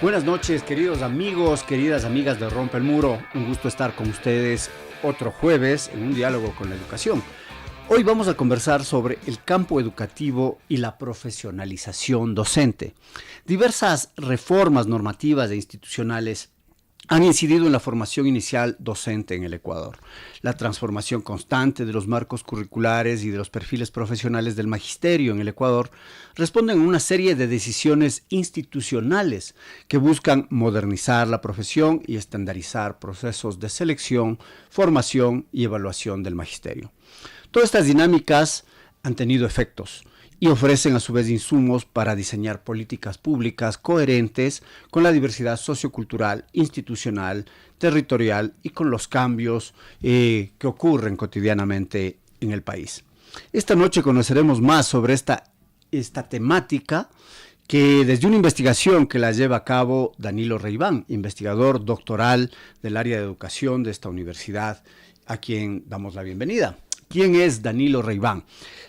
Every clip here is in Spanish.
Buenas noches, queridos amigos, queridas amigas de Rompe el Muro. Un gusto estar con ustedes otro jueves en un diálogo con la educación. Hoy vamos a conversar sobre el campo educativo y la profesionalización docente. Diversas reformas normativas e institucionales han incidido en la formación inicial docente en el Ecuador. La transformación constante de los marcos curriculares y de los perfiles profesionales del magisterio en el Ecuador responden a una serie de decisiones institucionales que buscan modernizar la profesión y estandarizar procesos de selección, formación y evaluación del magisterio. Todas estas dinámicas han tenido efectos y ofrecen a su vez insumos para diseñar políticas públicas coherentes con la diversidad sociocultural, institucional, territorial y con los cambios que ocurren cotidianamente en el país. Esta noche conoceremos más sobre esta temática que desde una investigación que la lleva a cabo Danilo Reiván, investigador doctoral del área de educación de esta universidad, a quien damos la bienvenida. ¿Quién es Danilo Reiván?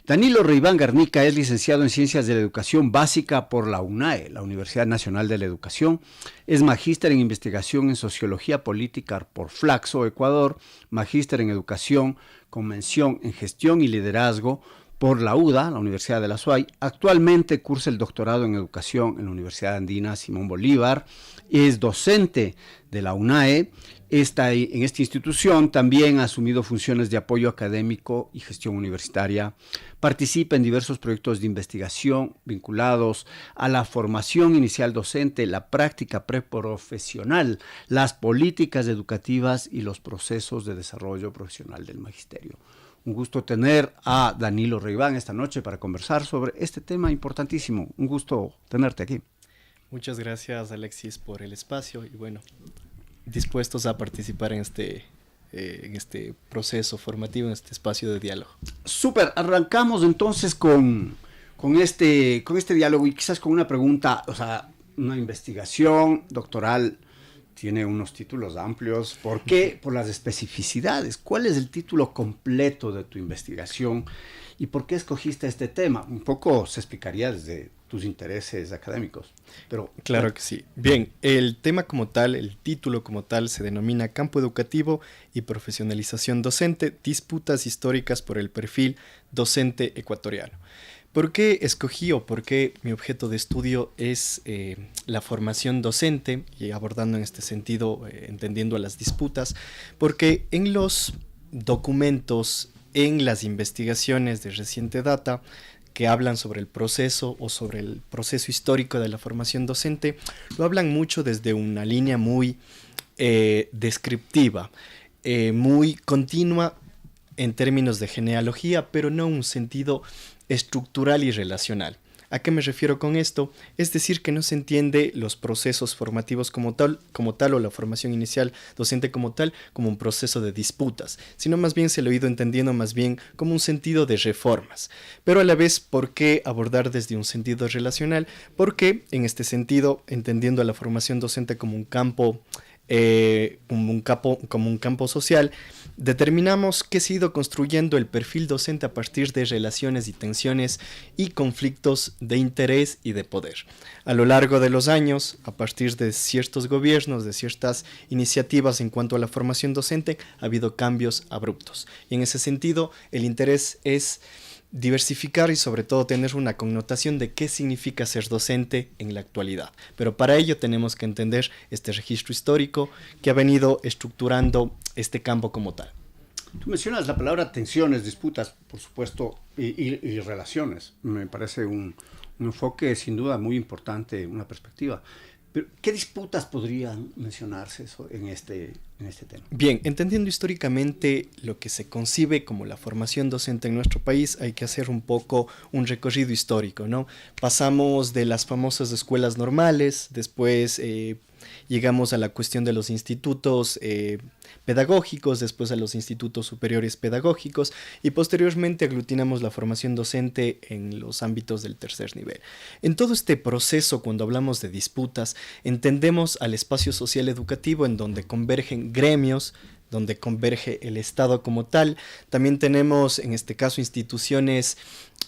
Danilo Reiván Garnica es licenciado en Ciencias de la Educación Básica por la UNAE, la Universidad Nacional de la Educación. Es magíster en Investigación en Sociología Política por Flaxo, Ecuador. Magíster en Educación con mención en Gestión y Liderazgo por la UDA, la Universidad de la SUAY. Actualmente cursa el doctorado en Educación en la Universidad Andina Simón Bolívar. Es docente de la UNAE. En esta institución también ha asumido funciones de apoyo académico y gestión universitaria. Participa en diversos proyectos de investigación vinculados a la formación inicial docente, la práctica preprofesional, las políticas educativas y los procesos de desarrollo profesional del magisterio. Un gusto tener a Danilo Reiván esta noche para conversar sobre este tema importantísimo. Un gusto tenerte aquí. Muchas gracias, Alexis, por el espacio y bueno, dispuestos a participar en este proceso formativo, en este espacio de diálogo. Súper, arrancamos entonces con este diálogo y quizás con una pregunta, o sea, una investigación doctoral tiene unos títulos amplios. ¿Por qué? Por las especificidades. ¿Cuál es el título completo de tu investigación y por qué escogiste este tema? Un poco se explicaría desde tus intereses académicos. Pero claro que sí. Bien, el tema como tal, el título como tal, se denomina Campo Educativo y Profesionalización Docente, disputas históricas por el perfil docente ecuatoriano. ¿Por qué escogí o por qué mi objeto de estudio es la formación docente y abordando en este sentido, entendiendo a las disputas? Porque en los documentos, en las investigaciones de reciente data, que hablan sobre el proceso o sobre el proceso histórico de la formación docente, lo hablan mucho desde una línea muy descriptiva, muy continua en términos de genealogía, pero no en un sentido estructural y relacional. ¿A qué me refiero con esto? Es decir, que no se entiende los procesos formativos como tal, o la formación inicial docente como tal, como un proceso de disputas, sino más bien se lo he ido entendiendo más bien como un sentido de reformas. Pero a la vez, ¿por qué abordar desde un sentido relacional? Porque en este sentido, entendiendo a la formación docente como un campo social, determinamos que se ha ido construyendo el perfil docente a partir de relaciones y tensiones y conflictos de interés y de poder. A lo largo de los años, a partir de ciertos gobiernos, de ciertas iniciativas en cuanto a la formación docente, ha habido cambios abruptos. Y en ese sentido, el interés es diversificar y sobre todo tener una connotación de qué significa ser docente en la actualidad. Pero para ello tenemos que entender este registro histórico que ha venido estructurando este campo como tal. Tú mencionas la palabra tensiones, disputas, por supuesto, y relaciones. Me parece un enfoque sin duda muy importante, una perspectiva. Pero, ¿qué disputas podrían mencionarse en este tema? Bien, entendiendo históricamente lo que se concibe como la formación docente en nuestro país, hay que hacer un poco un recorrido histórico, ¿no? Pasamos de las famosas escuelas normales, después llegamos a la cuestión de los institutos pedagógicos, después a los institutos superiores pedagógicos y posteriormente aglutinamos la formación docente en los ámbitos del tercer nivel. En todo este proceso, cuando hablamos de disputas, entendemos al espacio social educativo en donde convergen gremios donde converge el Estado como tal. También tenemos, en este caso, instituciones,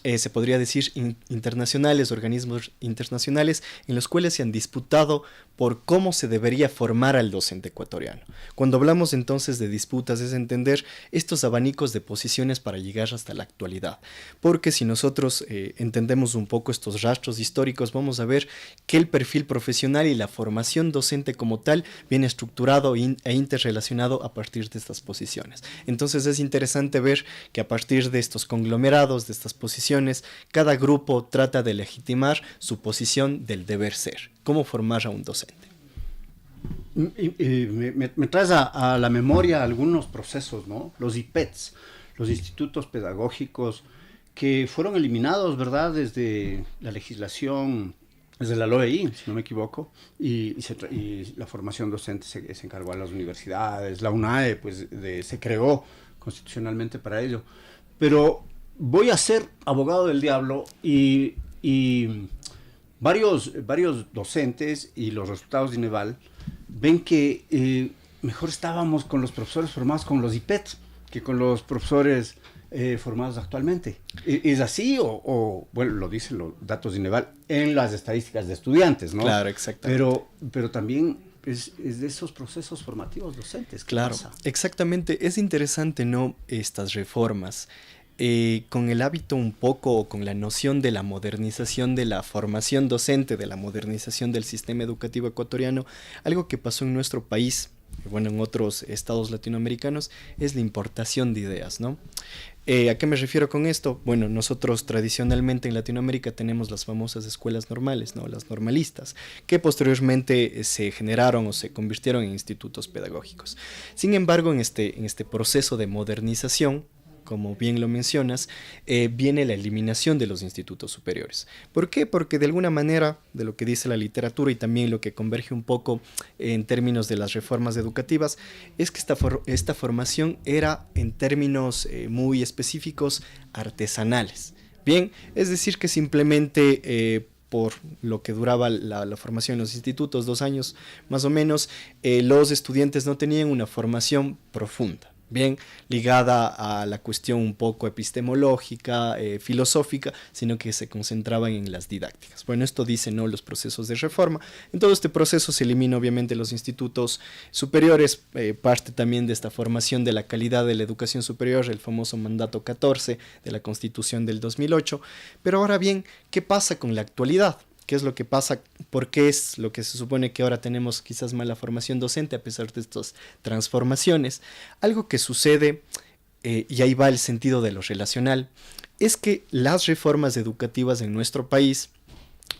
se podría decir, internacionales, organismos internacionales, en los cuales se han disputado por cómo se debería formar al docente ecuatoriano. Cuando hablamos entonces de disputas es entender estos abanicos de posiciones para llegar hasta la actualidad, porque si nosotros entendemos un poco estos rastros históricos, vamos a ver que el perfil profesional y la formación docente como tal viene estructurado e interrelacionado a partir de estas posiciones. Entonces es interesante ver que a partir de estos conglomerados, de estas posiciones, cada grupo trata de legitimar su posición del deber ser. ¿Cómo formar a un docente? Me traes a la memoria algunos procesos, ¿no? Los IPETs, los institutos pedagógicos, que fueron eliminados, ¿verdad?, desde la legislación, desde la LOEI, si no me equivoco, y la formación docente se encargó a las universidades, la UNAE, pues, se creó constitucionalmente para ello. Pero voy a ser abogado del diablo y varios docentes y los resultados de INEVAL ven que mejor estábamos con los profesores formados con los IPET que con los profesores formados actualmente. ¿Es así o bueno, lo dicen los datos de INEVAL en las estadísticas de estudiantes, ¿no? Claro, exactamente. Pero también es de esos procesos formativos docentes. Claro, pasa? Exactamente. Es interesante, ¿no?, estas reformas. Con el hábito un poco, o con la noción de la modernización de la formación docente, de la modernización del sistema educativo ecuatoriano, algo que pasó en nuestro país, bueno, en otros estados latinoamericanos, es la importación de ideas, ¿no? ¿A qué me refiero con esto? Bueno, nosotros tradicionalmente en Latinoamérica tenemos las famosas escuelas normales, ¿no?, las normalistas, que posteriormente se generaron o se convirtieron en institutos pedagógicos. Sin embargo, en este proceso de modernización, como bien lo mencionas, viene la eliminación de los institutos superiores. ¿Por qué? Porque de alguna manera, de lo que dice la literatura y también lo que converge un poco en términos de las reformas educativas, es que esta formación era en términos muy específicos artesanales. Bien, es decir que simplemente por lo que duraba la formación en los institutos, 2 años más o menos, los estudiantes no tenían una formación profunda, bien ligada a la cuestión un poco epistemológica, filosófica, sino que se concentraban en las didácticas. Bueno, esto dicen, ¿no?, los procesos de reforma. En todo este proceso se elimina obviamente los institutos superiores, parte también de esta formación de la calidad de la educación superior, el famoso mandato 14 de la Constitución del 2008. Pero ahora bien, ¿qué pasa con la actualidad? ¿Qué es lo que pasa? ¿Por qué es lo que se supone que ahora tenemos quizás mala formación docente a pesar de estas transformaciones? Algo que sucede, y ahí va el sentido de lo relacional, es que las reformas educativas en nuestro país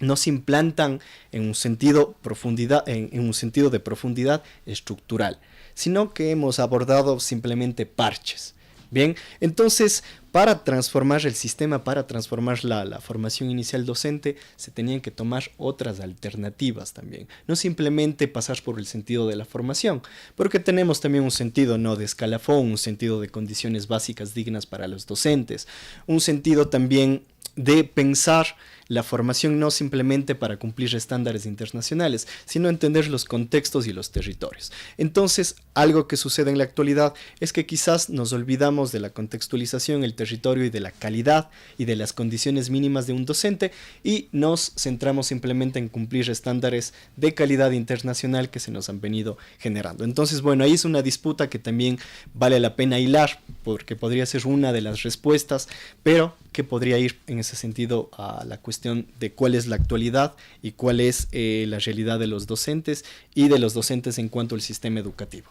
no se implantan en un sentido de profundidad estructural, sino que hemos abordado simplemente parches. Bien, entonces, para transformar el sistema, para transformar la formación inicial docente, se tenían que tomar otras alternativas también. No simplemente pasar por el sentido de la formación, porque tenemos también un sentido, ¿no?, de escalafón, un sentido de condiciones básicas dignas para los docentes, un sentido también de pensar la formación no simplemente para cumplir estándares internacionales, sino entender los contextos y los territorios. Entonces, algo que sucede en la actualidad es que quizás nos olvidamos de la contextualización, el territorio y de la calidad y de las condiciones mínimas de un docente y nos centramos simplemente en cumplir estándares de calidad internacional que se nos han venido generando. Entonces, bueno, ahí es una disputa que también vale la pena hilar, porque podría ser una de las respuestas, pero que podría ir en ese sentido a la cuestión de cuál es la actualidad y cuál es la realidad de los docentes y de los docentes en cuanto al sistema educativo.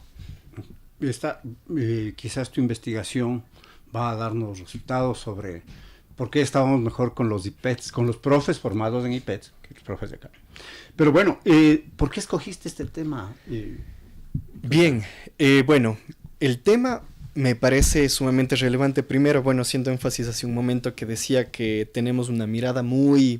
Quizás tu investigación va a darnos resultados sobre por qué estábamos mejor con los IPETs, con los profes formados en IPETs, que los profes de acá. Pero bueno, ¿por qué escogiste este tema? Bien, bueno, el tema me parece sumamente relevante. Primero, bueno, haciendo énfasis hace un momento que decía que tenemos una mirada muy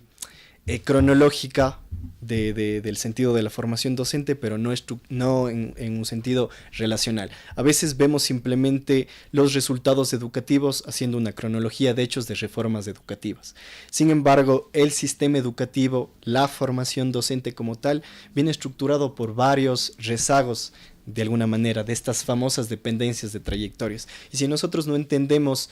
cronológica del sentido de la formación docente, pero no en un sentido relacional. A veces vemos simplemente los resultados educativos haciendo una cronología de hechos de reformas educativas. Sin embargo, el sistema educativo, la formación docente como tal, viene estructurado por varios rezagos de alguna manera, de estas famosas dependencias de trayectorias. Y si nosotros no entendemos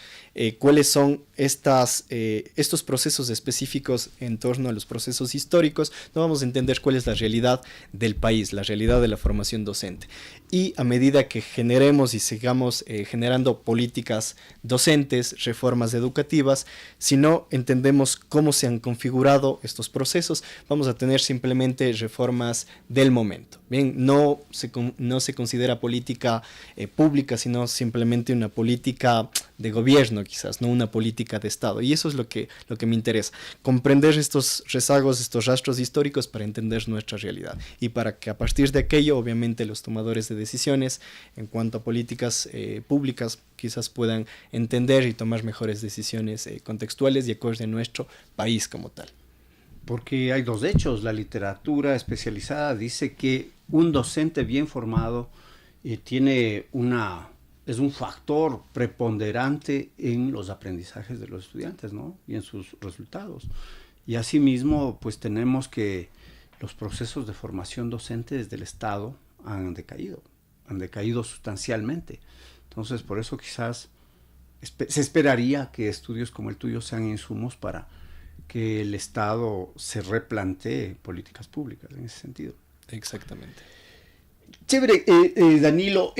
cuáles son estos procesos específicos en torno a los procesos históricos, no vamos a entender cuál es la realidad del país, la realidad de la formación docente. Y a medida que generemos y sigamos generando políticas docentes, reformas educativas, si no entendemos cómo se han configurado estos procesos, vamos a tener simplemente reformas del momento. Bien, no se considera política pública, sino simplemente una política de gobierno, quizás, no una política de Estado. Y eso es lo que me interesa, comprender estos rezagos, estos rastros históricos para entender nuestra realidad y para que a partir de aquello, obviamente, los tomadores de decisiones en cuanto a políticas públicas quizás puedan entender y tomar mejores decisiones contextuales y acorde a nuestro país como tal. Porque hay dos hechos. La literatura especializada dice que un docente bien formado es un factor preponderante en los aprendizajes de los estudiantes, ¿no? Y en sus resultados. Y asimismo, pues tenemos que los procesos de formación docente desde el Estado han decaído sustancialmente. Entonces, por eso quizás se esperaría que estudios como el tuyo sean insumos para que el Estado se replantee políticas públicas en ese sentido. Exactamente. Chévere, Danilo,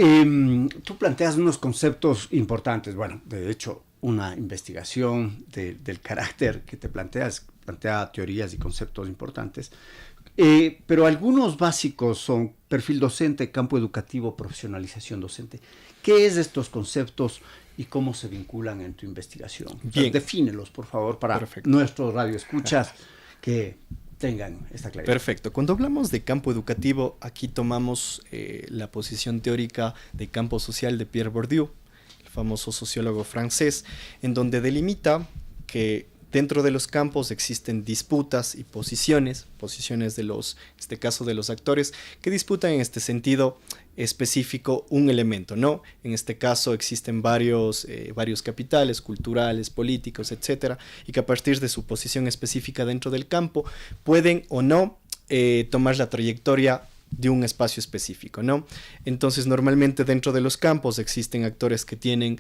tú planteas unos conceptos importantes. Bueno, de hecho, una investigación del carácter que te plantea teorías y conceptos importantes, pero algunos básicos son perfil docente, campo educativo, profesionalización docente. ¿Qué es de estos conceptos y cómo se vinculan en tu investigación? O sea, defínelos, por favor, para nuestros radioescuchas que tengan esta claridad. Perfecto. Cuando hablamos de campo educativo, aquí tomamos la posición teórica de campo social de Pierre Bourdieu, el famoso sociólogo francés, en donde delimita que dentro de los campos existen disputas y posiciones de los, en este caso de los actores, que disputan en este sentido específico un elemento, ¿no? En este caso existen varios capitales culturales, políticos, etcétera, y que a partir de su posición específica dentro del campo pueden o no tomar la trayectoria de un espacio específico, ¿no? Entonces, normalmente dentro de los campos existen actores que tienen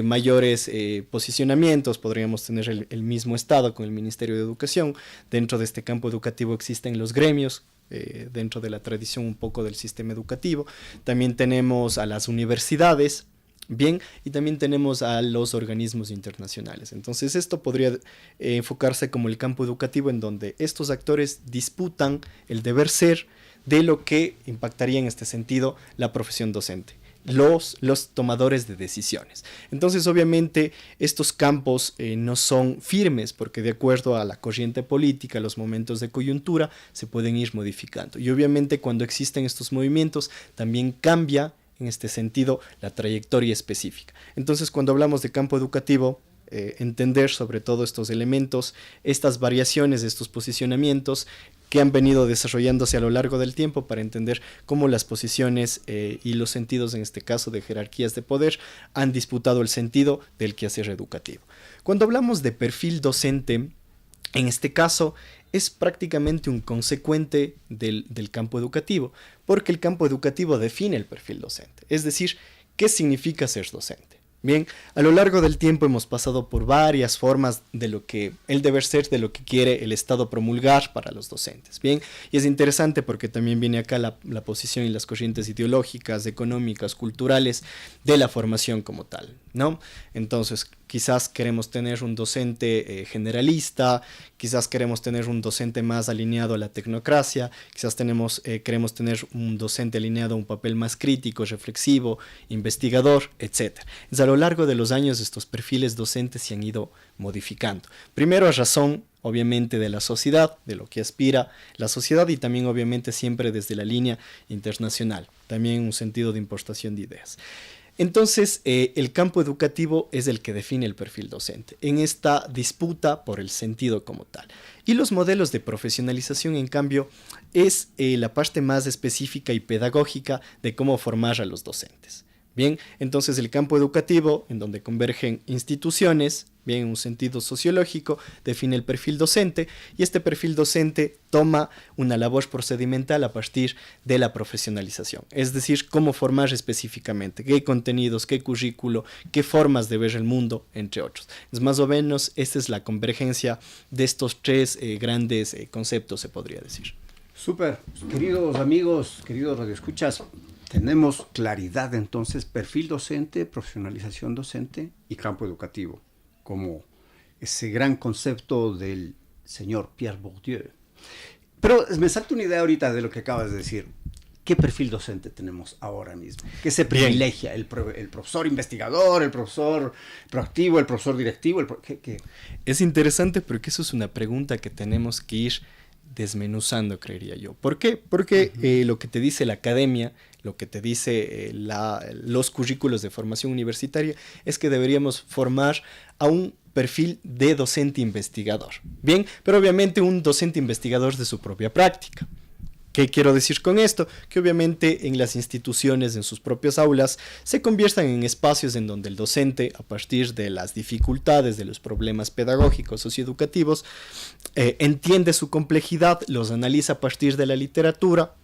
mayores posicionamientos. Podríamos tener el mismo Estado con el Ministerio de Educación. Dentro de este campo educativo existen los gremios, dentro de la tradición un poco del sistema educativo. También tenemos a las universidades, bien, y también tenemos a los organismos internacionales. Entonces, esto podría enfocarse como el campo educativo, en donde estos actores disputan el deber ser de lo que impactaría en este sentido la profesión docente, los tomadores de decisiones. Entonces, obviamente, estos campos no son firmes, porque de acuerdo a la corriente política, los momentos de coyuntura, se pueden ir modificando. Y obviamente, cuando existen estos movimientos, también cambia en este sentido la trayectoria específica. Entonces, cuando hablamos de campo educativo, entender sobre todo estos elementos, estas variaciones, estos posicionamientos que han venido desarrollándose a lo largo del tiempo para entender cómo las posiciones y los sentidos, en este caso de jerarquías de poder, han disputado el sentido del quehacer educativo. Cuando hablamos de perfil docente, en este caso es prácticamente un consecuente del campo educativo, porque el campo educativo define el perfil docente, es decir, ¿qué significa ser docente? Bien, a lo largo del tiempo hemos pasado por varias formas de lo que el deber ser, de lo que quiere el Estado promulgar para los docentes. Bien, y es interesante porque también viene acá la posición y las corrientes ideológicas, económicas, culturales de la formación como tal, ¿no? Entonces, quizás queremos tener un docente generalista, quizás queremos tener un docente más alineado a la tecnocracia, quizás queremos tener un docente alineado a un papel más crítico, reflexivo, investigador, etc. Entonces, a lo largo de los años estos perfiles docentes se han ido modificando. Primero a razón, obviamente, de la sociedad, de lo que aspira la sociedad, y también obviamente siempre desde la línea internacional, también un sentido de importación de ideas. Entonces, el campo educativo es el que define el perfil docente en esta disputa por el sentido como tal. Y los modelos de profesionalización, en cambio, es la parte más específica y pedagógica de cómo formar a los docentes. Bien, entonces el campo educativo, en donde convergen instituciones, bien, en un sentido sociológico, define el perfil docente y este perfil docente toma una labor procedimental a partir de la profesionalización. Es decir, cómo formar específicamente, qué contenidos, qué currículo, qué formas de ver el mundo, entre otros. Es más o menos, esta es la convergencia de estos tres grandes conceptos, se podría decir. Súper, queridos amigos, queridos radioescuchas, tenemos claridad entonces, perfil docente, profesionalización docente y campo educativo, como ese gran concepto del señor Pierre Bourdieu. Pero me salta una idea ahorita de lo que acabas de decir. ¿Qué perfil docente tenemos ahora mismo? ¿Qué se privilegia? ¿El profesor investigador, el profesor proactivo, el profesor directivo? ¿Qué? Es interesante porque eso es una pregunta que tenemos que ir desmenuzando, creería yo. ¿Por qué? Porque lo que te dice la academia, lo que te dice los currículos de formación universitaria es que deberíamos formar a un perfil de docente investigador. Bien, pero obviamente un docente investigador de su propia práctica. ¿Qué quiero decir con esto? Que obviamente en las instituciones, en sus propias aulas, se conviertan en espacios en donde el docente, a partir de las dificultades, de los problemas pedagógicos, socioeducativos, entiende su complejidad, los analiza a partir de la literatura,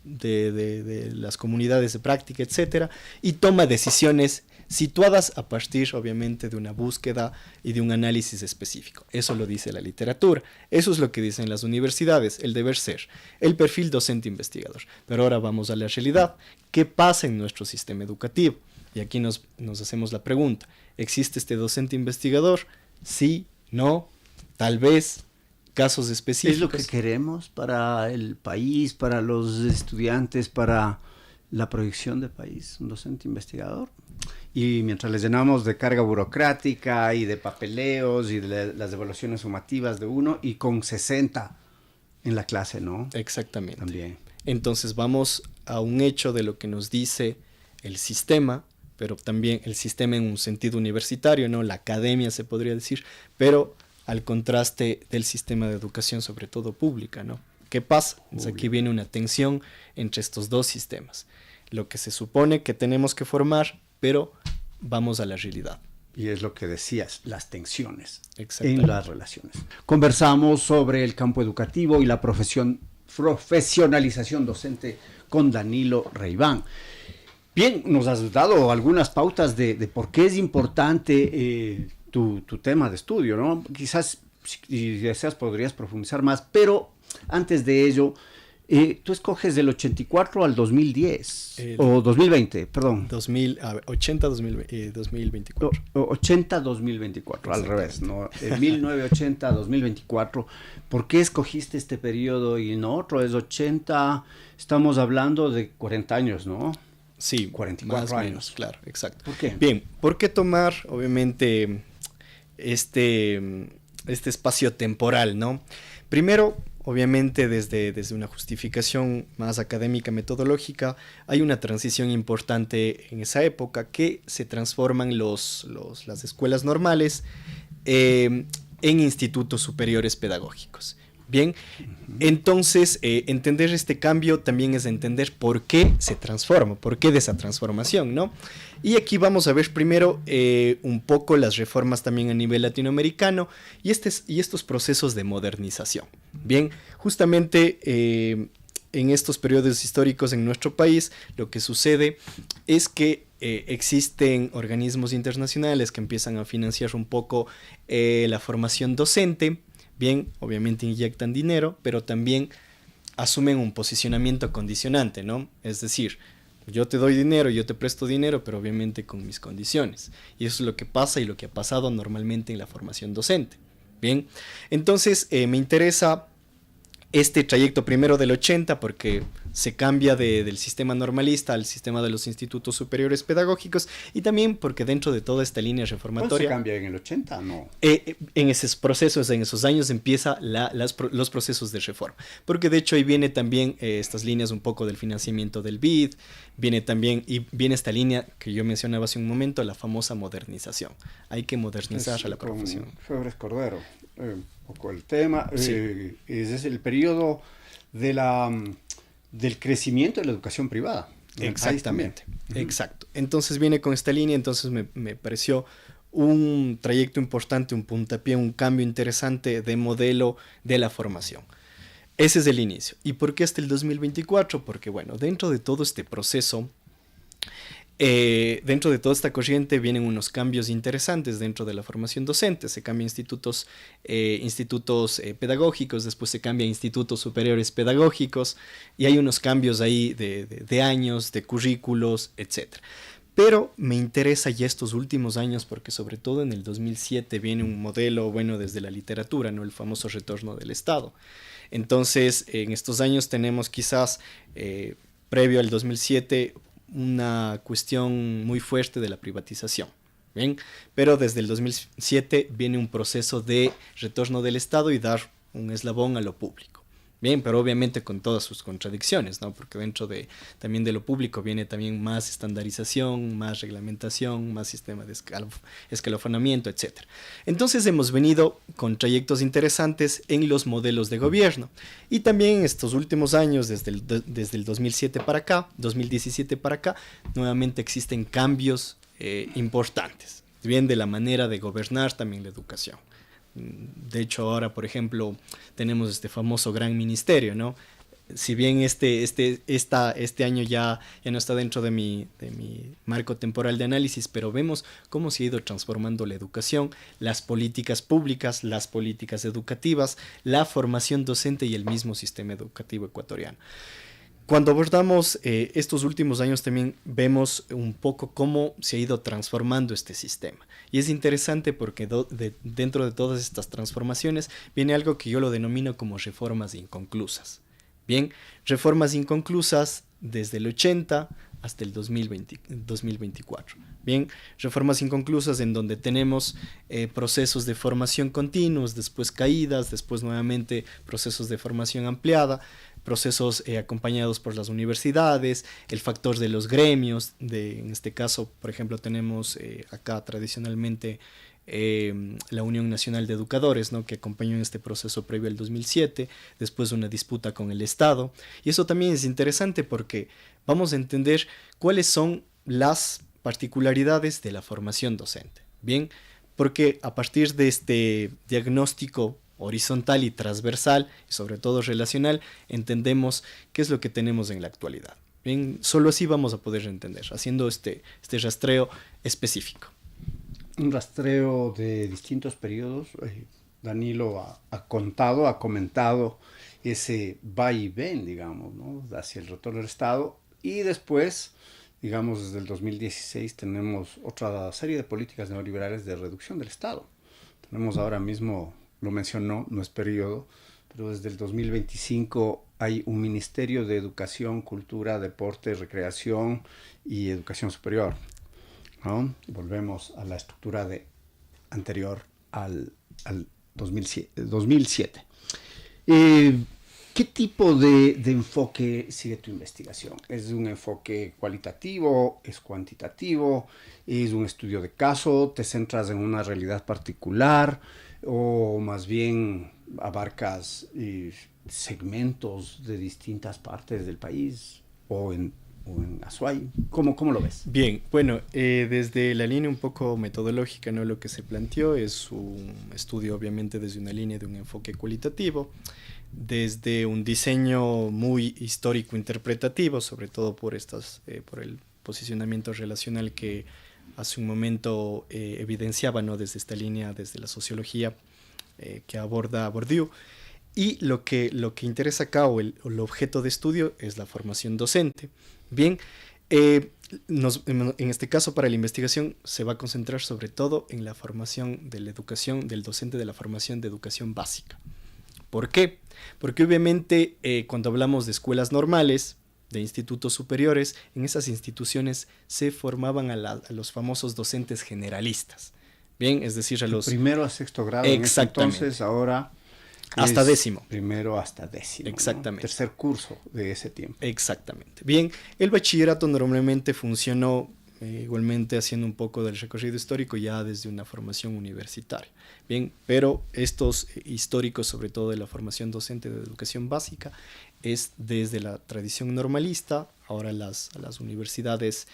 de las comunidades de práctica, etcétera, y toma decisiones situadas a partir, obviamente, de una búsqueda y de un análisis específico. Eso lo dice la literatura, eso es lo que dicen las universidades, el deber ser, el perfil docente-investigador. Pero ahora vamos a la realidad. ¿Qué pasa en nuestro sistema educativo? Y aquí nos hacemos la pregunta, ¿existe este docente-investigador? Sí, no, tal vez, casos específicos. ¿Es lo que queremos para el país, para los estudiantes, para la proyección del país, un docente investigador? Y mientras les llenamos de carga burocrática y de papeleos y de las evaluaciones sumativas de uno y con 60 en la clase, ¿no? Exactamente. También. Entonces vamos a un hecho de lo que nos dice el sistema, pero también el sistema en un sentido universitario, ¿no? La academia se podría decir, pero al contraste del sistema de educación, sobre todo pública, ¿no? ¿Qué pasa? Pues aquí viene una tensión entre estos dos sistemas. Lo que se supone que tenemos que formar, pero vamos a la realidad. Y es lo que decías, las tensiones Exactamente. en las relaciones. Conversamos sobre el campo educativo y la profesionalización docente con Danilo Reiván. Bien, nos has dado algunas pautas de por qué es importante tu tema de estudio, ¿no? Quizás, si deseas, podrías profundizar más, pero antes de ello, tú escoges del 84 al 2010, o 2020, perdón. 80-2024. 80-2024, al revés, ¿no? 1980-2024. ¿Por qué escogiste este periodo y no otro? Es 80, estamos hablando de 40 años, ¿no? Sí, 44 más o años. menos, claro, exacto. ¿Por qué? Bien, ¿por qué tomar, obviamente, este espacio temporal, ¿no? Primero, obviamente, desde una justificación más académica, metodológica, hay una transición importante en esa época que se transforman las escuelas normales en institutos superiores pedagógicos. Bien, entonces entender este cambio también es entender por qué se transforma, por qué de esa transformación, ¿no? Y aquí vamos a ver primero un poco las reformas también a nivel latinoamericano y estos procesos de modernización. Bien, justamente en estos periodos históricos en nuestro país lo que sucede es que existen organismos internacionales que empiezan a financiar un poco la formación docente. Bien, obviamente inyectan dinero, pero también asumen un posicionamiento condicionante, ¿no? Es decir, yo te doy dinero, yo te presto dinero, pero obviamente con mis condiciones. Y eso es lo que pasa y lo que ha pasado normalmente en la formación docente. Bien, entonces me interesa este trayecto primero del 80 porque se cambia del sistema normalista al sistema de los institutos superiores pedagógicos y también porque dentro de toda esta línea reformatoria... ¿Cuándo se cambia en el 80? No. En esos procesos, en esos años empieza los procesos de reforma. Porque de hecho ahí viene también estas líneas un poco del financiamiento del BID, viene esta línea que yo mencionaba hace un momento, la famosa modernización. Hay que modernizar a la profesión. Febres Cordero, un poco el tema. Sí. Ese es el periodo del crecimiento de la educación privada. Exactamente, exacto. Entonces viene con esta línea, entonces me pareció un trayecto importante, un puntapié, un cambio interesante de modelo de la formación. Ese es el inicio. ¿Y por qué hasta el 2024? Porque bueno, dentro de todo este proceso, dentro de toda esta corriente vienen unos cambios interesantes dentro de la formación docente. Se cambian institutos pedagógicos, después se cambian institutos superiores pedagógicos y hay unos cambios ahí de años, de currículos, etc. Pero me interesa ya estos últimos años porque sobre todo en el 2007 viene un modelo, bueno, desde la literatura, ¿no? El famoso retorno del Estado. Entonces, en estos años tenemos quizás, previo al 2007, una cuestión muy fuerte de la privatización. ¿Bien? Pero desde el 2007 viene un proceso de retorno del Estado y dar un eslabón a lo público. Bien, pero obviamente con todas sus contradicciones, ¿no? Porque dentro también de lo público viene también más estandarización, más reglamentación, más sistema de escalonamiento, etc. Entonces hemos venido con trayectos interesantes en los modelos de gobierno. Y también en estos últimos años, desde el 2007 para acá, 2017 para acá, nuevamente existen cambios importantes. Bien de la manera de gobernar también la educación. De hecho, ahora, por ejemplo, tenemos este famoso gran ministerio, ¿no? Si bien este año ya no está dentro de mi marco temporal de análisis, pero vemos cómo se ha ido transformando la educación, las políticas públicas, las políticas educativas, la formación docente y el mismo sistema educativo ecuatoriano. Cuando abordamos estos últimos años también vemos un poco cómo se ha ido transformando este sistema. Y es interesante porque dentro de todas estas transformaciones viene algo que yo lo denomino como reformas inconclusas. Bien, reformas inconclusas desde el 80 hasta el 2024. Bien, reformas inconclusas en donde tenemos procesos de formación continuos, después caídas, después nuevamente procesos de formación ampliada, procesos acompañados por las universidades, el factor de los gremios, en este caso, por ejemplo, tenemos acá tradicionalmente la Unión Nacional de Educadores, ¿no? Que acompañó en este proceso previo al 2007, después una disputa con el Estado, y eso también es interesante porque vamos a entender cuáles son las particularidades de la formación docente, ¿bien? Porque a partir de este diagnóstico horizontal y transversal, y sobre todo relacional, entendemos qué es lo que tenemos en la actualidad. Bien, solo así vamos a poder entender, haciendo este rastreo específico. Un rastreo de distintos periodos. Danilo ha comentado ese va y ven, digamos, ¿no? Hacia el retorno del Estado, y después, digamos, desde el 2016 tenemos otra serie de políticas neoliberales de reducción del Estado. Tenemos ahora mismo, lo mencionó, no es periodo, pero desde el 2025 hay un Ministerio de Educación, Cultura, Deporte, Recreación y Educación Superior, ¿no? Volvemos a la estructura anterior al 2007. ¿Qué tipo de enfoque sigue tu investigación? ¿Es un enfoque cualitativo? ¿Es cuantitativo? ¿Es un estudio de caso? ¿Te centras en una realidad particular? ¿O más bien abarcas segmentos de distintas partes del país? ¿O en Azuay? ¿Cómo lo ves? Bien, bueno, desde la línea un poco metodológica, ¿no? Lo que se planteó es un estudio obviamente desde una línea de un enfoque cualitativo, desde un diseño muy histórico-interpretativo, sobre todo por el posicionamiento relacional que hace un momento evidenciaba, ¿no? Desde esta línea, desde la sociología que aborda Bourdieu. Y lo que interesa acá, o el objeto de estudio, es la formación docente. Bien, en este caso para la investigación se va a concentrar sobre todo en la formación de la educación del docente, de la formación de educación básica. ¿Por qué? Porque obviamente cuando hablamos de escuelas normales, de institutos superiores, en esas instituciones se formaban a los famosos docentes generalistas. Bien, es decir, a los... Primero a sexto grado. Exactamente. Entonces ahora... Hasta décimo. Primero hasta décimo. Exactamente. ¿No? Tercer curso de ese tiempo. Exactamente. Bien, el bachillerato normalmente funcionó igualmente haciendo un poco del recorrido histórico ya desde una formación universitaria. Bien, pero estos históricos, sobre todo de la formación docente de educación básica, es desde la tradición normalista ahora a las universidades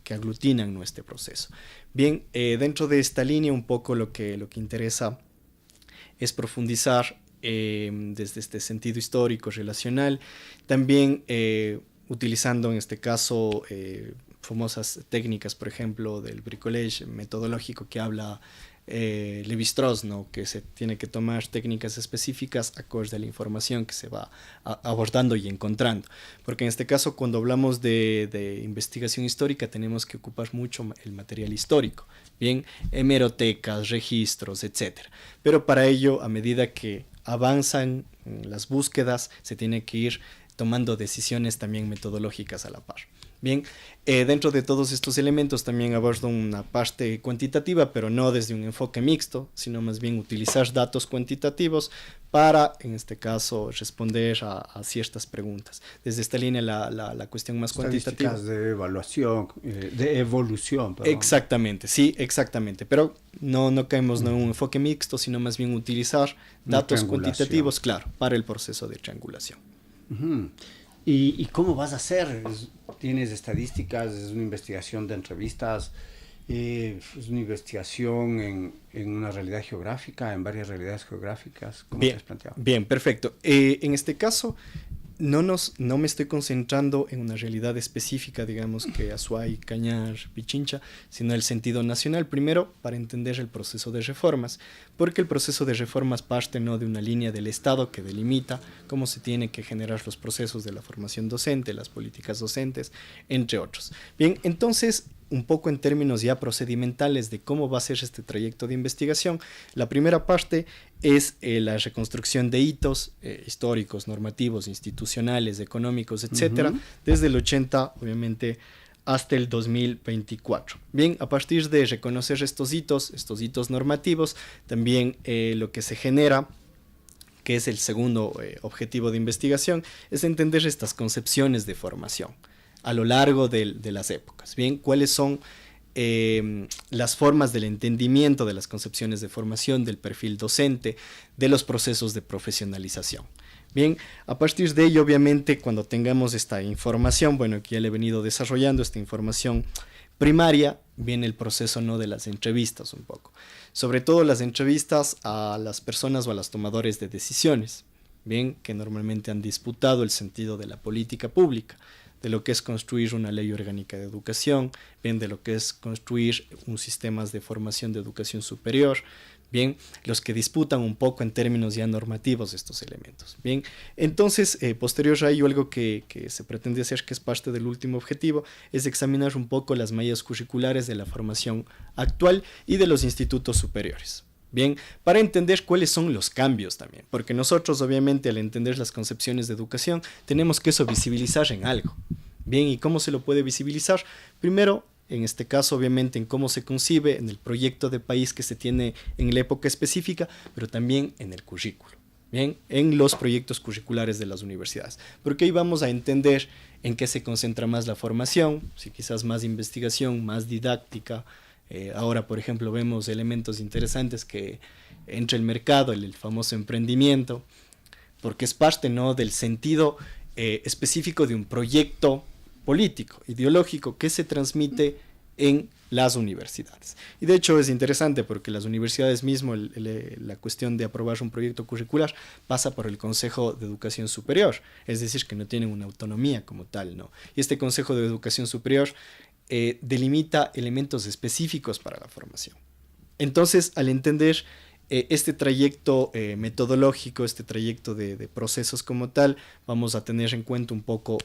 que aglutinan nuestro proceso. Bien, dentro de esta línea un poco lo que interesa es profundizar desde este sentido histórico, relacional, también utilizando en este caso famosas técnicas, por ejemplo, del bricolage metodológico que habla Lévi-Strauss, ¿no? Que se tiene que tomar técnicas específicas acorde a la información que se va abordando y encontrando. Porque en este caso, cuando hablamos de investigación histórica, tenemos que ocupar mucho el material histórico, bien, hemerotecas, registros, etc. Pero para ello, a medida que avanzan las búsquedas, se tiene que ir tomando decisiones también metodológicas a la par. Bien, dentro de todos estos elementos también abordo una parte cuantitativa, pero no desde un enfoque mixto, sino más bien utilizar datos cuantitativos para, en este caso, responder a ciertas preguntas. Desde esta línea, la cuestión más cuantitativa. De evaluación, de evolución. Perdón. Exactamente, sí, exactamente. Pero no caemos en un enfoque mixto, sino más bien utilizar datos cuantitativos, claro, para el proceso de triangulación. Uh-huh. ¿Y cómo vas a hacer? ¿Tienes estadísticas? ¿Es una investigación de entrevistas? ¿Es una investigación en una realidad geográfica, en varias realidades geográficas? ¿Cómo te has planteado? Bien, perfecto. En este caso, no me estoy concentrando en una realidad específica, digamos que Azuay, Cañar, Pichincha, sino el sentido nacional, primero para entender el proceso de reformas, porque el proceso de reformas parte no de una línea del Estado que delimita cómo se tiene que generar los procesos de la formación docente, las políticas docentes, entre otros. Bien, entonces, un poco en términos ya procedimentales de cómo va a ser este trayecto de investigación, la primera parte es la reconstrucción de hitos históricos, normativos, institucionales, económicos, etcétera, desde el 80, obviamente, hasta el 2024. Bien, a partir de reconocer estos hitos normativos, también lo que se genera, que es el segundo objetivo de investigación, es entender estas concepciones de formación a lo largo de las épocas. Bien, ¿cuáles son las formas del entendimiento de las concepciones de formación, del perfil docente, de los procesos de profesionalización? Bien, a partir de ello, obviamente, cuando tengamos esta información, bueno, que ya le he venido desarrollando, esta información primaria, viene el proceso, ¿no?, de las entrevistas un poco. Sobre todo las entrevistas a las personas o a los tomadores de decisiones, bien, que normalmente han disputado el sentido de la política pública, de lo que es construir una ley orgánica de educación, bien, de lo que es construir un sistema de formación de educación superior, bien, los que disputan un poco en términos ya normativos estos elementos. Bien, entonces, posterior a ello, algo que se pretende hacer, que es parte del último objetivo, es examinar un poco las mallas curriculares de la formación actual y de los institutos superiores. Bien, para entender cuáles son los cambios también, porque nosotros obviamente al entender las concepciones de educación tenemos que eso visibilizar en algo. Bien, ¿y cómo se lo puede visibilizar? Primero, en este caso obviamente en cómo se concibe, en el proyecto de país que se tiene en la época específica, pero también en el currículo, bien, en los proyectos curriculares de las universidades, porque ahí vamos a entender en qué se concentra más la formación, si quizás más investigación, más didáctica. Ahora, por ejemplo, vemos elementos interesantes que entra el mercado, el famoso emprendimiento, porque es parte, ¿no?, del sentido específico de un proyecto político, ideológico, que se transmite en las universidades. Y de hecho es interesante porque las universidades mismo, la cuestión de aprobar un proyecto curricular pasa por el Consejo de Educación Superior, es decir, que no tienen una autonomía como tal, ¿no? Y este Consejo de Educación Superior delimita elementos específicos para la formación. Entonces, al entender este trayecto metodológico, este trayecto de procesos como tal, vamos a tener en cuenta un poco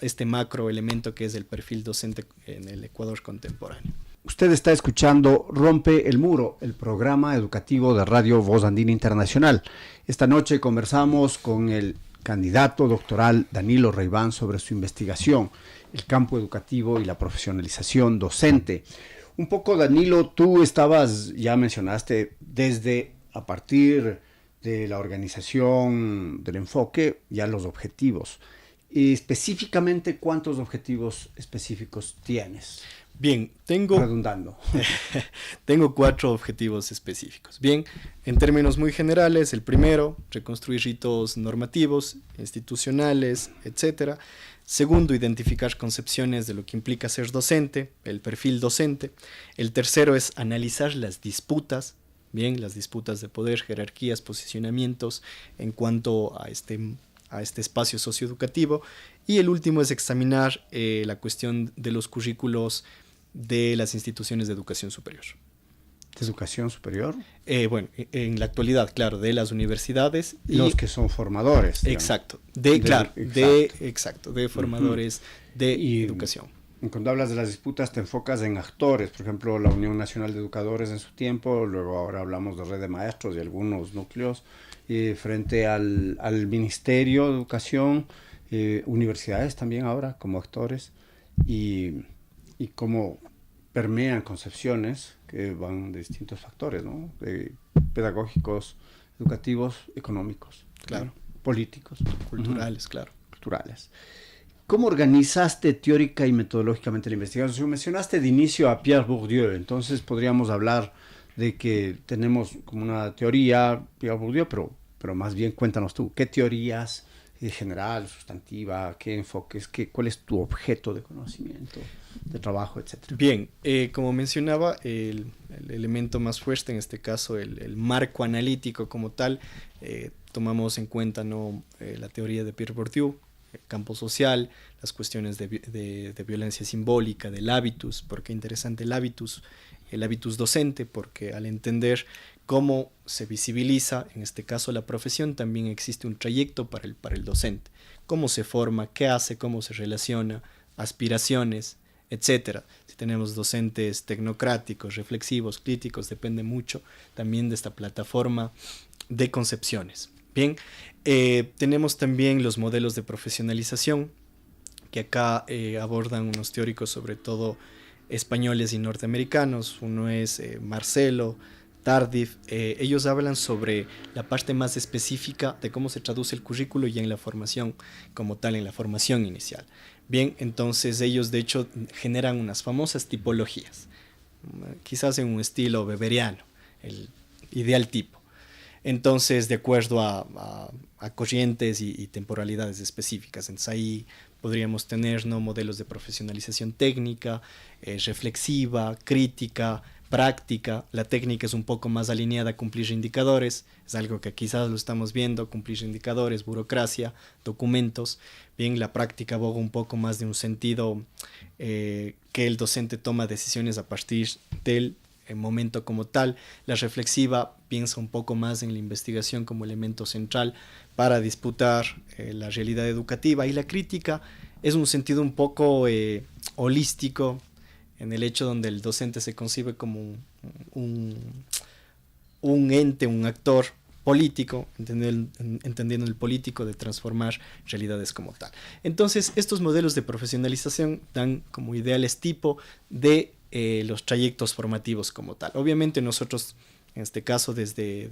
este macro elemento que es el perfil docente en el Ecuador contemporáneo. Usted está escuchando Rompe el Muro, el programa educativo de Radio Voz Andina Internacional. Esta noche conversamos con el candidato doctoral Danilo Reiván sobre su investigación, el campo educativo y la profesionalización docente. Un poco, Danilo, tú ya mencionaste, desde a partir de la organización del enfoque, ya los objetivos. Y específicamente, ¿cuántos objetivos específicos tienes? Bien, redundando. Tengo 4 objetivos específicos. Bien, en términos muy generales, el primero, reconstruir hitos normativos, institucionales, etcétera. Segundo, identificar concepciones de lo que implica ser docente, el perfil docente. El tercero es analizar las disputas, bien, las disputas de poder, jerarquías, posicionamientos en cuanto a este espacio socioeducativo. Y el último es examinar la cuestión de los currículos de las instituciones de educación superior. ¿De educación superior? Bueno, en la actualidad, claro, de las universidades. Los que son formadores. Digamos. Exacto, de formadores de educación. Cuando hablas de las disputas te enfocas en actores, por ejemplo, la Unión Nacional de Educadores en su tiempo, luego ahora hablamos de Red de Maestros y algunos núcleos, frente al Ministerio de Educación, universidades también ahora como actores, y cómo permean concepciones que van de distintos factores, ¿no? Pedagógicos, educativos, económicos, claro, políticos, culturales, claro, culturales. ¿Cómo organizaste teórica y metodológicamente la investigación? Mencionaste de inicio a Pierre Bourdieu, entonces podríamos hablar de que tenemos como una teoría, Pierre Bourdieu, pero más bien cuéntanos tú, ¿qué teorías general, sustantiva, qué enfoques, cuál es tu objeto de conocimiento, de trabajo, etcétera? Bien, como mencionaba, el elemento más fuerte, en este caso el marco analítico como tal, tomamos en cuenta la teoría de Pierre Bourdieu, el campo social, las cuestiones de violencia simbólica, del hábitus. ¿Por qué interesante el hábitus docente? Porque al entender cómo se visibiliza, en este caso la profesión, también existe un trayecto para el docente. Cómo se forma, qué hace, cómo se relaciona, aspiraciones, etcétera. Si tenemos docentes tecnocráticos, reflexivos, críticos, depende mucho también de esta plataforma de concepciones. Bien, tenemos también los modelos de profesionalización, que acá abordan unos teóricos, sobre todo españoles y norteamericanos. Uno es Marcelo, Tardif. Ellos hablan sobre la parte más específica de cómo se traduce el currículo y en la formación como tal, en la formación inicial. Bien, entonces ellos de hecho generan unas famosas tipologías, quizás en un estilo weberiano, el ideal tipo. Entonces, de acuerdo a corrientes y temporalidades específicas. Entonces ahí podríamos tener modelos de profesionalización técnica, reflexiva, crítica, práctica. La técnica es un poco más alineada a cumplir indicadores, es algo que quizás lo estamos viendo, cumplir indicadores, burocracia, documentos. Bien, la práctica aboga un poco más de un sentido que el docente toma decisiones a partir del momento como tal. La reflexiva piensa un poco más en la investigación como elemento central para disputar la realidad educativa, y la crítica es un sentido un poco holístico, en el hecho donde el docente se concibe como un ente, un actor político, entendiendo el político de transformar realidades como tal. Entonces, estos modelos de profesionalización dan como ideales tipo de los trayectos formativos como tal. Obviamente nosotros, en este caso, desde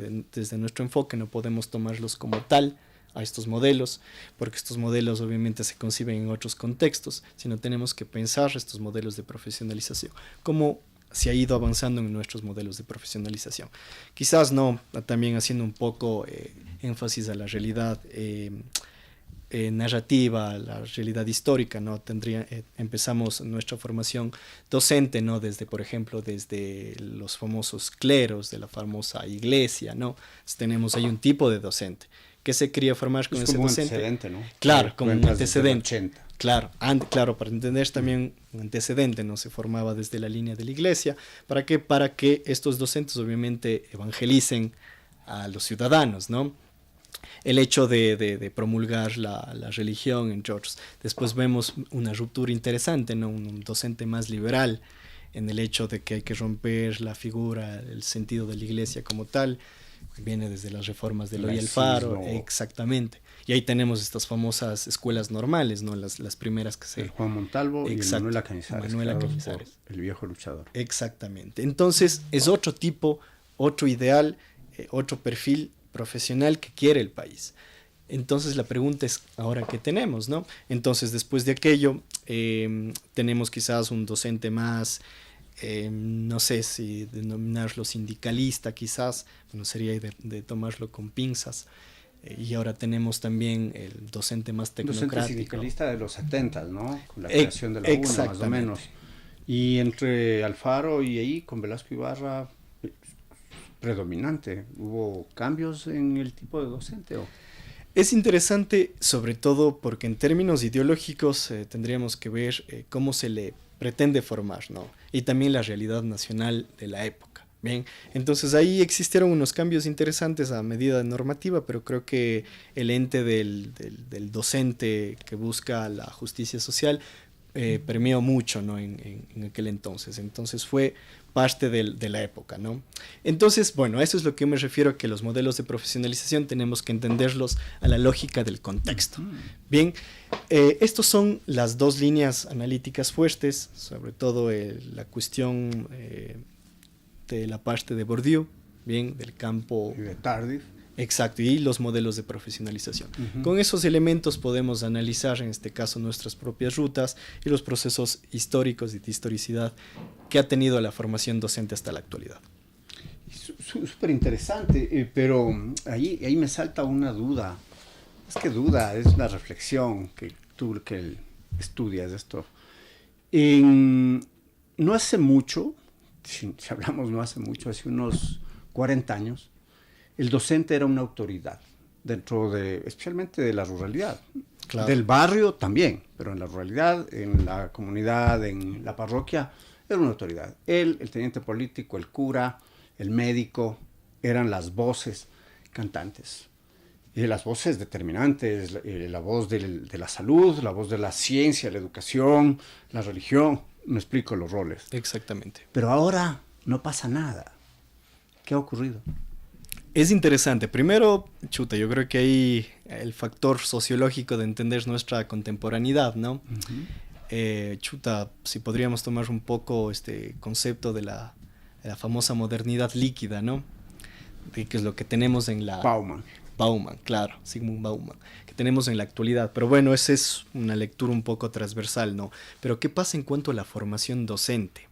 nuestro enfoque, no podemos tomarlos como tal a estos modelos, porque estos modelos obviamente se conciben en otros contextos, sino tenemos que pensar estos modelos de profesionalización, cómo se ha ido avanzando en nuestros modelos de profesionalización. Quizás también haciendo un poco énfasis a la realidad narrativa, la realidad histórica, empezamos nuestra formación docente, desde, por ejemplo, desde los famosos cleros de la famosa iglesia, Entonces, tenemos ahí un tipo de docente que se quería formar con ese docente. Antecedente, ¿no? Claro, como un antecedente. 80. Claro, para entender también un antecedente, se formaba desde la línea de la iglesia. ¿Para qué? Para que estos docentes obviamente evangelicen a los ciudadanos, El hecho de promulgar la religión, entre otros. Después vemos una ruptura interesante, un docente más liberal, en el hecho de que hay que romper la figura, el sentido de la iglesia como tal. Viene desde las reformas de Eloy Alfaro, exactamente. Y ahí tenemos estas famosas escuelas normales, las primeras que se... El Juan Montalvo y el Manuela Cañizares. El viejo luchador. Exactamente. Entonces es otro tipo, otro ideal, otro perfil profesional que quiere el país. Entonces la pregunta es, ¿ahora qué tenemos, Entonces, después de aquello, tenemos quizás un docente más... no sé si denominarlo sindicalista, quizás, sería de tomarlo con pinzas. y ahora tenemos también el docente más tecnocrático. Docente sindicalista de los 70, ¿no? Con la creación de la UNA, más o menos. Y entre Alfaro y ahí, con Velasco Ibarra, predominante. ¿Hubo cambios en el tipo de docente? ¿O? Es interesante, sobre todo porque en términos ideológicos tendríamos que ver cómo se le pretende formar, ¿no? Y también la realidad nacional de la época. Bien, entonces ahí existieron unos cambios interesantes a medida de normativa, pero creo que el ente del docente que busca la justicia social premió mucho, ¿no? en aquel entonces. Entonces fue parte de la época, ¿no? Entonces, bueno, eso es lo que yo me refiero, que los modelos de profesionalización tenemos que entenderlos a la lógica del contexto. Bien, estos son las dos líneas analíticas fuertes, sobre todo la cuestión de la parte de Bourdieu, bien, del campo... Y de Tardif. Exacto, y los modelos de profesionalización. Con esos elementos podemos analizar, en este caso, nuestras propias rutas y los procesos históricos y de historicidad que ha tenido la formación docente hasta la actualidad. Súper interesante, pero ahí me salta una duda. Es que duda, es una reflexión que tú que estudias esto. No hace mucho, si hablamos no hace mucho, hace unos 40 años, el docente era una autoridad, especialmente de la ruralidad. Claro. Del barrio también, pero en la ruralidad, en la comunidad, en la parroquia, era una autoridad. Él, el teniente político, el cura, el médico, eran las voces cantantes. Y las voces determinantes, la voz de la salud, la voz de la ciencia, la educación, la religión. Me explico los roles. Exactamente. Pero ahora no pasa nada. ¿Qué ha ocurrido? Es interesante. Primero, yo creo que hay el factor sociológico de entender nuestra contemporaneidad, ¿no? Si podríamos tomar un poco este concepto de la famosa modernidad líquida, ¿no? Que es lo que tenemos en la... Bauman, claro, Sigmund Bauman, que tenemos en la actualidad. Pero bueno, esa es una lectura un poco transversal, ¿no? Pero ¿qué pasa en cuanto a la formación docente?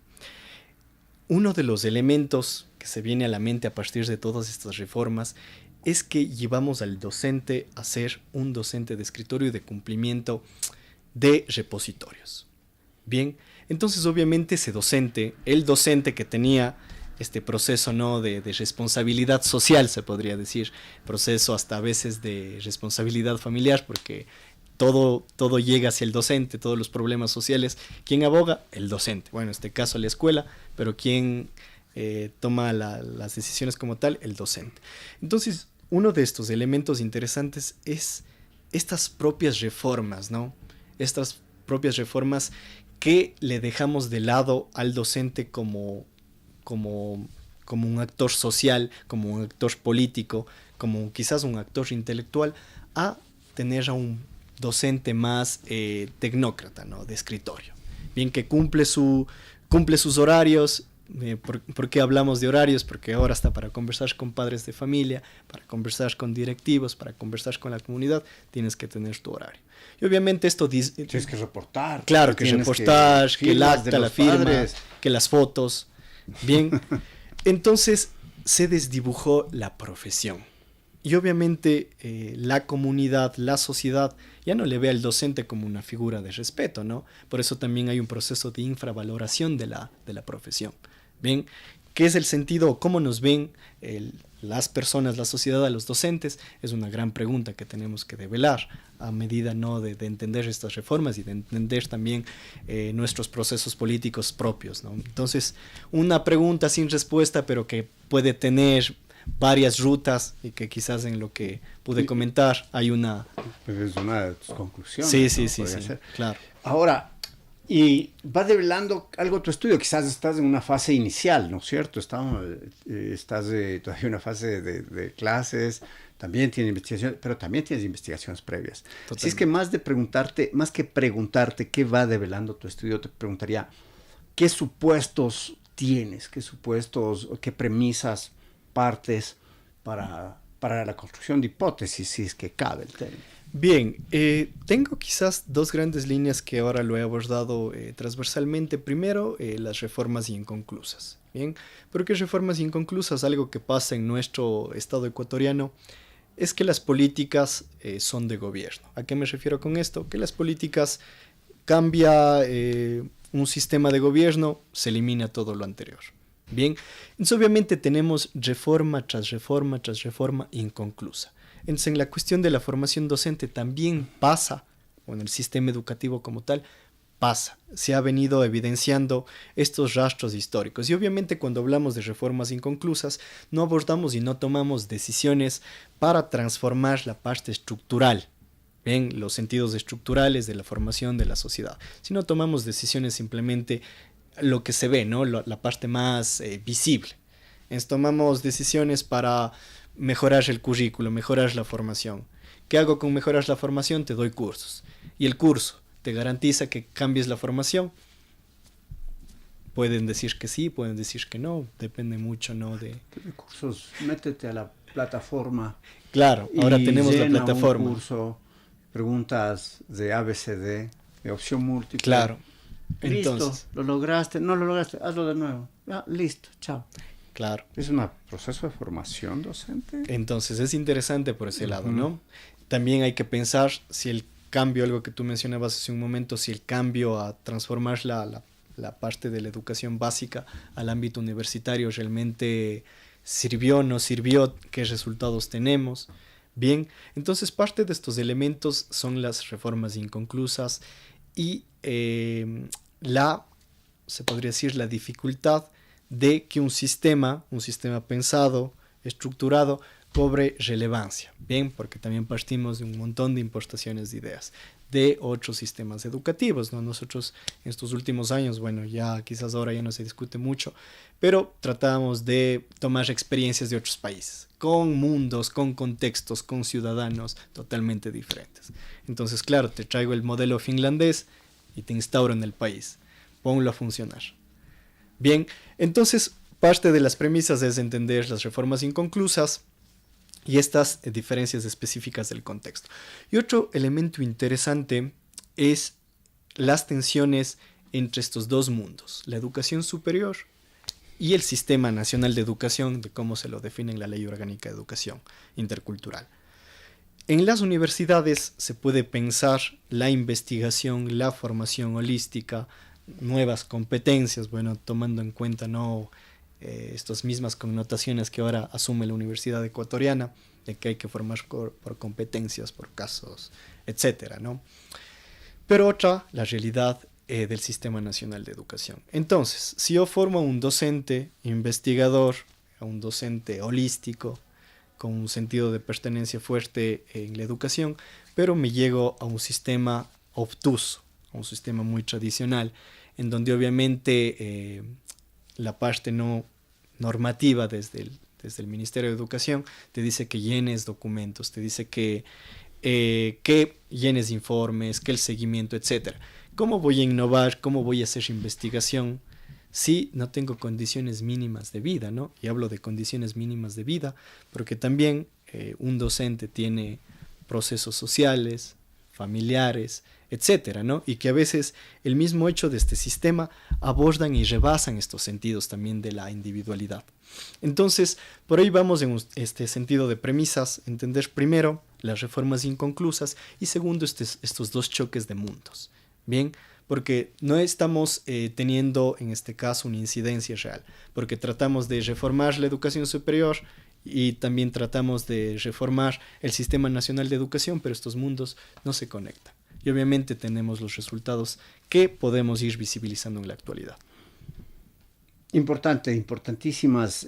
Uno de los elementos que se viene a la mente a partir de todas estas reformas es que llevamos al docente a ser un docente de escritorio y de cumplimiento de repositorios. Bien, entonces obviamente el docente que tenía este proceso, ¿no? de responsabilidad social, se podría decir, proceso hasta a veces de responsabilidad familiar, porque todo llega hacia el docente, todos los problemas sociales. ¿Quién aboga? El docente. Bueno, en este caso la escuela, pero ¿quién toma las decisiones como tal? El docente. Entonces, uno de estos elementos interesantes es estas propias reformas, ¿no? Estas propias reformas que le dejamos de lado al docente como un actor social, como un actor político, como quizás un actor intelectual, a tener a un docente más tecnócrata, ¿no? De escritorio. Bien, que cumple sus horarios. ¿Por qué hablamos de horarios? Porque ahora está para conversar con padres de familia, para conversar con directivos, para conversar con la comunidad, tienes que tener tu horario. Y obviamente esto dice... Tienes que reportar. Claro, que reportar, que el acta, la firma, que las fotos. Bien, entonces se desdibujó la profesión. Y obviamente la comunidad, la sociedad, ya no le ve al docente como una figura de respeto, ¿no? Por eso también hay un proceso de infravaloración de la profesión. Bien, ¿qué es el sentido? ¿Cómo nos ven las personas, la sociedad, a los docentes? Es una gran pregunta que tenemos que develar a medida, ¿no? de entender estas reformas y de entender también nuestros procesos políticos propios, ¿no? Entonces, una pregunta sin respuesta, pero que puede tener varias rutas y que quizás en lo que pude comentar hay una... Pues es una de tus conclusiones. Sí, claro. Ahora, y va develando algo tu estudio, quizás estás en una fase inicial, ¿no es cierto? Estás todavía en una fase de clases, también tienes investigación, pero también tienes investigaciones previas. Totalmente. Si es que más que preguntarte qué va develando tu estudio, te preguntaría, ¿qué supuestos tienes? ¿Qué premisas partes para la construcción de hipótesis, si es que cabe el término? Bien, tengo quizás dos grandes líneas que ahora lo he abordado transversalmente. Primero, las reformas inconclusas. Bien, ¿por qué reformas inconclusas? Algo que pasa en nuestro estado ecuatoriano es que las políticas son de gobierno. ¿A qué me refiero con esto? Que las políticas cambia un sistema de gobierno, se elimina todo lo anterior. Bien, entonces obviamente tenemos reforma tras reforma tras reforma inconclusa. Entonces en la cuestión de la formación docente también pasa, o en el sistema educativo como tal, pasa. Se ha venido evidenciando estos rastros históricos. Y obviamente cuando hablamos de reformas inconclusas, no abordamos y no tomamos decisiones para transformar la parte estructural, en los sentidos estructurales de la formación de la sociedad, sino tomamos decisiones simplemente lo que se ve, ¿no? La parte más visible. Entonces tomamos decisiones para mejorar el currículo, mejorar la formación. ¿Qué hago con mejorar la formación? Te doy cursos. Y el curso te garantiza que cambies la formación. Pueden decir que sí, pueden decir que no, depende mucho, ¿no? De cursos, métete a la plataforma. Claro, ahora tenemos la plataforma. Un curso, preguntas de ABCD, de opción múltiple. Claro. Listo, Entonces, lo lograste, no lo lograste, hazlo de nuevo. Ya, listo, chao. Claro. Es un proceso de formación docente. Entonces es interesante por ese lado, ¿no? También hay que pensar si el cambio, algo que tú mencionabas hace un momento, si el cambio a transformar la parte de la educación básica al ámbito universitario realmente sirvió, no sirvió, qué resultados tenemos. Bien, entonces parte de estos elementos son las reformas inconclusas y se podría decir, la dificultad de que un sistema pensado, estructurado, cobre relevancia. Bien, porque también partimos de un montón de importaciones de ideas de otros sistemas educativos, ¿no? Nosotros en estos últimos años, bueno, ya quizás ahora ya no se discute mucho, pero tratamos de tomar experiencias de otros países, con mundos, con contextos, con ciudadanos totalmente diferentes. Entonces, claro, te traigo el modelo finlandés y te instauro en el país. Ponlo a funcionar. Bien, entonces parte de las premisas es entender las reformas inconclusas y estas diferencias específicas del contexto. Y otro elemento interesante es las tensiones entre estos dos mundos, la educación superior y el Sistema Nacional de Educación, de cómo se lo define en la Ley Orgánica de Educación Intercultural. En las universidades se puede pensar la investigación, la formación holística, nuevas competencias, bueno, tomando en cuenta estas mismas connotaciones que ahora asume la Universidad Ecuatoriana, de que hay que formar por competencias, por casos, etcétera, ¿no? Pero otra, la realidad del Sistema Nacional de Educación. Entonces, si yo formo a un docente investigador, a un docente holístico, con un sentido de pertenencia fuerte en la educación, pero me llego a un sistema obtuso, a un sistema muy tradicional, en donde obviamente la parte no normativa desde el Ministerio de Educación te dice que llenes documentos, te dice que llenes informes, que el seguimiento, etc. ¿Cómo voy a innovar? ¿Cómo voy a hacer investigación si no tengo condiciones mínimas de vida, ¿no? Y hablo de condiciones mínimas de vida porque también un docente tiene procesos sociales, familiares, etcétera, ¿no? Y que a veces el mismo hecho de este sistema abordan y rebasan estos sentidos también de la individualidad. Entonces, por ahí vamos en este sentido de premisas, entender primero las reformas inconclusas y segundo estos dos choques de mundos, ¿bien? Porque no estamos teniendo en este caso una incidencia real, porque tratamos de reformar la educación superior y también tratamos de reformar el Sistema Nacional de Educación, pero estos mundos no se conectan. Y obviamente tenemos los resultados que podemos ir visibilizando en la actualidad. Importantísimas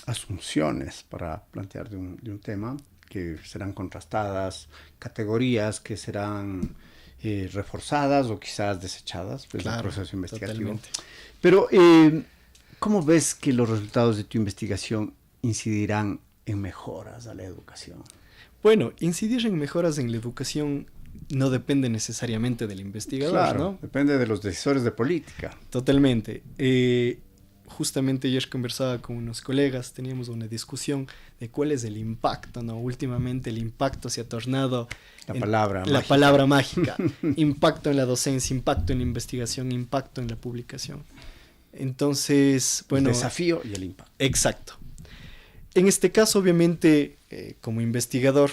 asunciones para plantear de un tema que serán contrastadas, categorías que serán reforzadas o quizás desechadas desde el proceso investigativo. Totalmente. Pero, ¿cómo ves que los resultados de tu investigación incidirán en mejoras a la educación? Bueno, incidir en mejoras en la educación no depende necesariamente del investigador, claro, ¿no? Depende de los decisores de política. Totalmente. Justamente ayer conversaba con unos colegas, teníamos una discusión de cuál es el impacto, ¿no? Últimamente el impacto se ha tornado la palabra mágica. Impacto en la docencia, impacto en la investigación, impacto en la publicación. Entonces, bueno... El desafío y el impacto. Exacto. En este caso, obviamente, como investigador,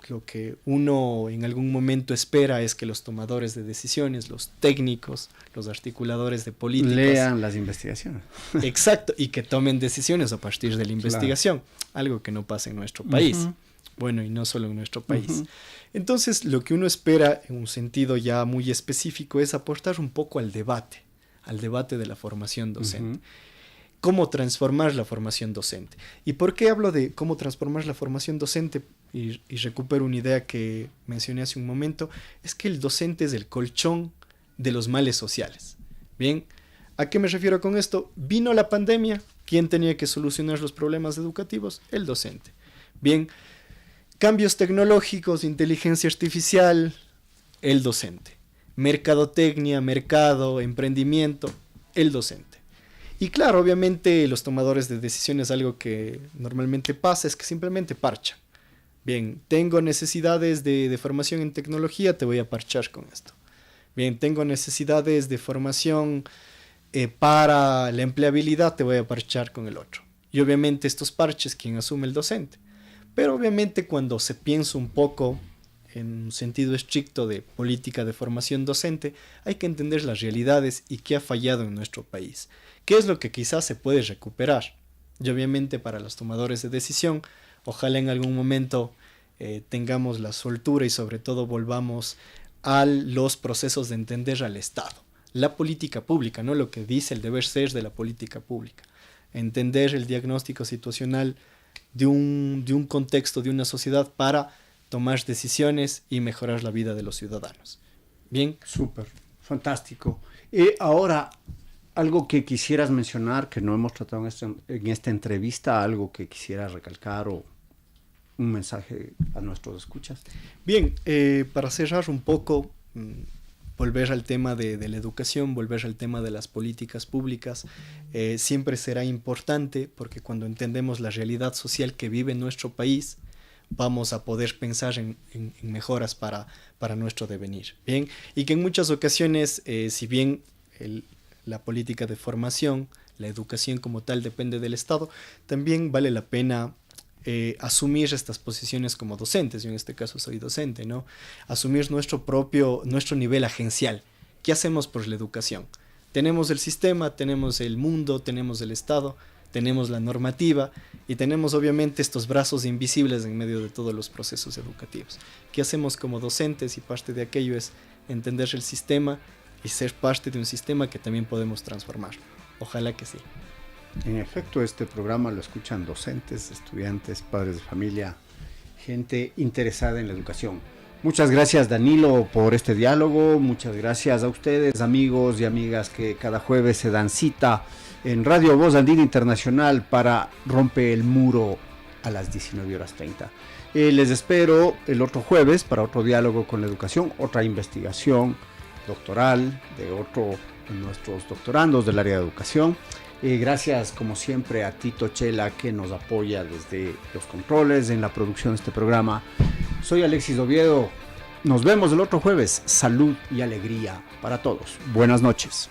lo que uno en algún momento espera es que los tomadores de decisiones, los técnicos, los articuladores de políticas, lean las investigaciones. Exacto, y que tomen decisiones a partir de la investigación, algo que no pasa en nuestro país. Bueno, y no solo en nuestro país. Entonces, lo que uno espera en un sentido ya muy específico es aportar un poco al debate de la formación docente. Cómo transformar la formación docente. ¿Y por qué hablo de cómo transformar la formación docente? Y recupero una idea que mencioné hace un momento, es que el docente es el colchón de los males sociales. Bien, ¿a qué me refiero con esto? Vino la pandemia, ¿quién tenía que solucionar los problemas educativos? El docente. Bien, cambios tecnológicos, inteligencia artificial, el docente. Mercadotecnia, mercado, emprendimiento, el docente. Y claro, obviamente los tomadores de decisiones, algo que normalmente pasa es que simplemente parchan. Bien, tengo necesidades de formación en tecnología, te voy a parchar con esto. Bien, tengo necesidades de formación para la empleabilidad, te voy a parchar con el otro. Y obviamente estos parches, ¿quién asume? El docente. Pero obviamente cuando se piensa un poco en un sentido estricto de política de formación docente, hay que entender las realidades y qué ha fallado en nuestro país. ¿Qué es lo que quizás se puede recuperar? Y obviamente para los tomadores de decisión, ojalá en algún momento tengamos la soltura y sobre todo volvamos a los procesos de entender al Estado. La política pública, no lo que dice el deber ser de la política pública. Entender el diagnóstico situacional de un contexto, de una sociedad para tomar decisiones y mejorar la vida de los ciudadanos. Bien. Súper, fantástico. Ahora, algo que quisieras mencionar, que no hemos tratado en esta entrevista, algo que quisieras recalcar o un mensaje a nuestros escuchas. Bien, para cerrar un poco, volver al tema de la educación, volver al tema de las políticas públicas, siempre será importante porque cuando entendemos la realidad social que vive nuestro país, vamos a poder pensar en mejoras para nuestro devenir. Bien, y que en muchas ocasiones, si bien la política de formación, la educación como tal depende del Estado, también vale la pena asumir estas posiciones como docentes. Yo en este caso soy docente, ¿no? Asumir nuestro nivel agencial. ¿Qué hacemos por la educación? Tenemos el sistema, tenemos el mundo, tenemos el Estado, tenemos la normativa y tenemos obviamente estos brazos invisibles en medio de todos los procesos educativos. ¿Qué hacemos como docentes? Y parte de aquello es entender el sistema y ser parte de un sistema que también podemos transformar. Ojalá que sí. En efecto, este programa lo escuchan docentes, estudiantes, padres de familia, gente interesada en la educación. Muchas gracias, Danilo, por este diálogo. Muchas gracias a ustedes, amigos y amigas que cada jueves se dan cita en Radio Voz Andina Internacional para Rompe el Muro a las 19:30. Les espero el otro jueves para otro diálogo con la educación, otra investigación doctoral de otro de nuestros doctorandos del área de educación. Gracias como siempre a Tito Chela que nos apoya desde los controles en la producción de este programa. Soy Alexis Oviedo. Nos vemos el otro jueves. Salud y alegría para todos. Buenas noches.